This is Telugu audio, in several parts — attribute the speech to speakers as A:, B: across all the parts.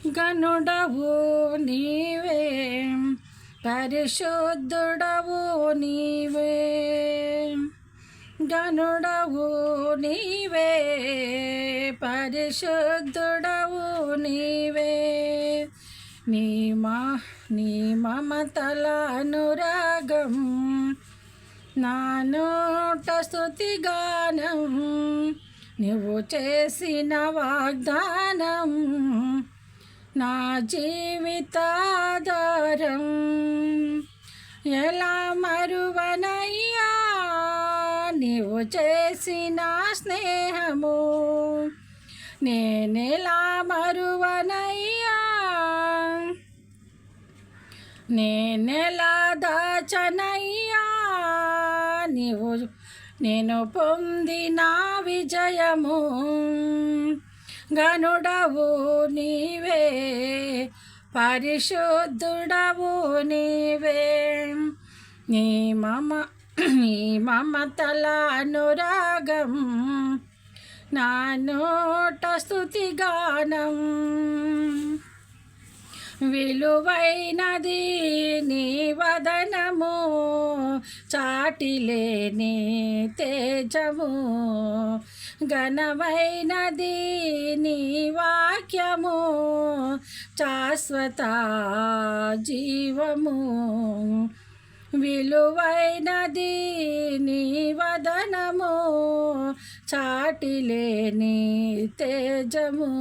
A: గనుడవు నీవే, పరిశుద్ధుడవు నీవే. గనుడవు నీవే, పరిశుద్ధుడవు నీవే. నీ మమతల అనురాగం నా నోట స్తుతిగానం. నువ్వు చేసిన వాగ్దానం నా జీవితాధారం. ఎలా మరువనయ్యా నీవు చేసిన స్నేహము, నేనెలా మరువనయ్యా, నేనెలా దాచనయ్యా నేను పొందిన విజయము. గనుడవు నీవే, పరిశుద్ధుడవు నీవే. నీ మమతల అనురాగం నా నోట స్తుతిగానం. విలువైనది నీ వదనము, చాటిలేని తేజము. ఘనమైనది నీ వాక్యము, శాశ్వత జీవము. విలువైనది నీ వదనము, చాటిలేని తేజము.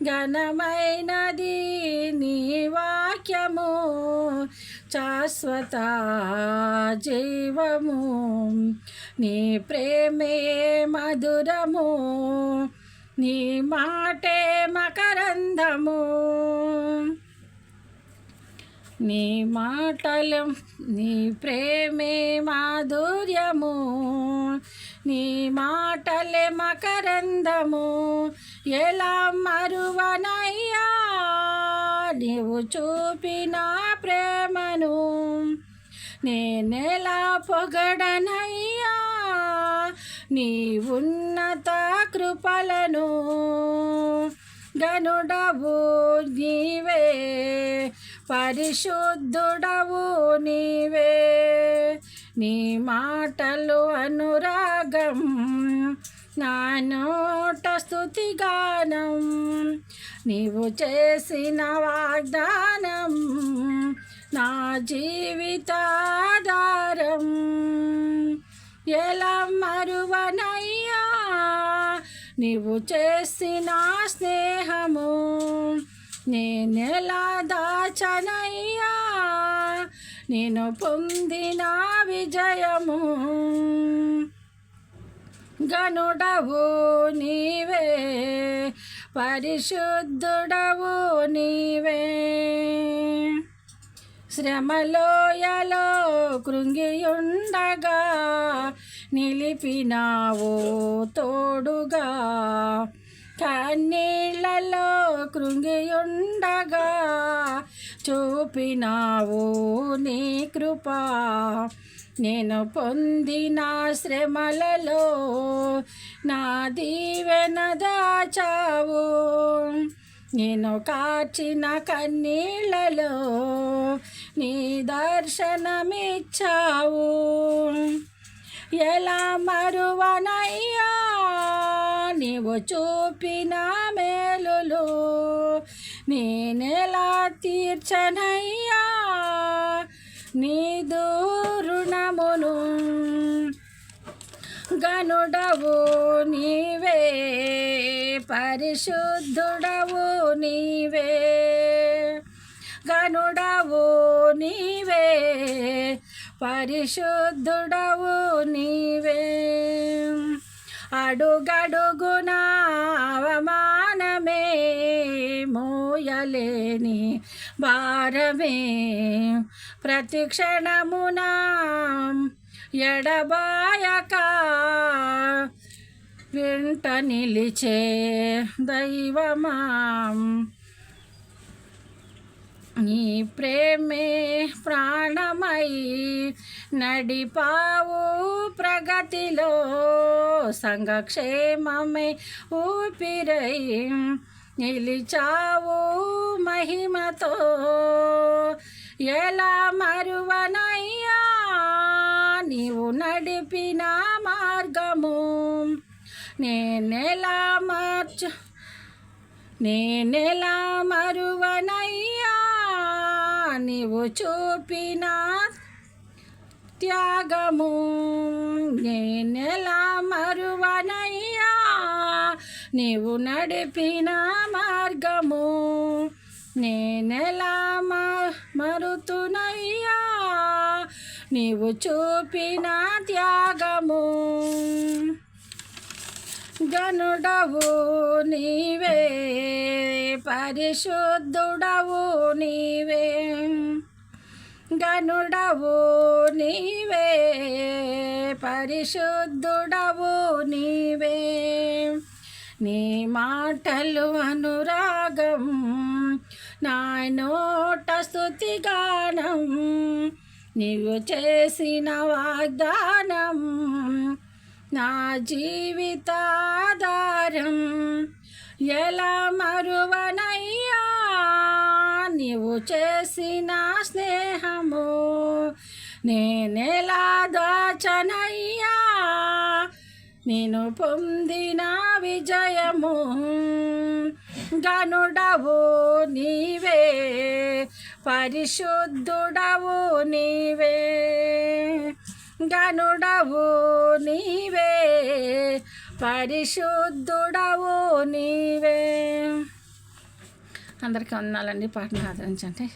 A: ఘనమైనది నీ వాక్యము, శాశ్వత జీవము. నీ ప్రేమే మధురము, నీ మాటే మకరందము. నీ మాటలు నీ ప్రేమే మాధుర్యము, నీ మాటలే మకరందము. ఎలా మరువనయ్యా నీవు చూపిన ప్రేమను, నేనెలా పొగడనయ్యా నీ ఉన్నత కృపలను. గనుడవు నీవే, పరిశుద్ధుడవు నీవే. నీ మాటలు అనురాగం నా నోట స్తుతిగానం. నీవు చేసిన వాగ్దానం నా జీవితాధారం. ఎలా మరువనయ్యా నీవు చేసిన స్నేహము, నేనెలా దాచనయ్యా నేను పొందిన విజయము. గనుడవు నీవే, పరిశుద్ధుడవు నీవే. శ్రమలోయలో కృంగియుండగా నిలిపినావు తోడుగా. కన్నీళ్లలో కృంగియుండగా చూపినావు నీ కృప. నేను పొందిన శ్రమలలో నా దీవెన దాచావు. నేను కార్చిన కన్నీళ్లలో నీ దర్శనమిచ్చావు. ఎలా మరువనయ్యా నీవు చూపిన మేలులు, నేనెలా తీర్చనయ్యా నీ రుణమును. గనుడవు నీవే, పరిశుద్ధుడవు నీవే. గనుడవు నీవే, పరిశుద్ధుడవు నీవే. అడుగడుగునా అవమానమే, మోయలేని భారమే. ప్రతి క్షణమున ఎడబాయక వెంట నిలిచే దైవమా. నీ ప్రేమే ప్రాణమై నడిపావు ప్రగతిలో. సంఘక్షేమమే ఊపిరై నిలిచావు మహిమతో, ఎలా మరువనయ్యా నీవు నడిపిన మార్గము. నేనెలా మరువనయ్యా నీవు చూపిన త్యాగము. నేనెలా మరువనయ్యా నీవు నడిపిన మార్గము. నేనెలా మరుతునయ్యా నీవు చూపిన త్యాగము. గనుడవు నీవే, పరిశుద్ధుడవు నీవే. గనుడవు నీవే, పరిశుద్ధుడవు నీవే. నీ మాటలు అనురాగం, నా నోట స్తుతిగానం. నీవు చేసిన వాగ్దానం నా జీవితాధారం. ఎలా మరువనయ్యా నీవు చేసిన స్నేహము. నేనెలా దాచనయ్యా నేను పొందిన విజయము. గనుడవు నీవే, పరిశుద్ధుడవు నీవే. గనుడవు నీవే, పరిశుద్ధుడవు నీవే. అందరికీ వందనాలండి. పాటను ఆదరించండి.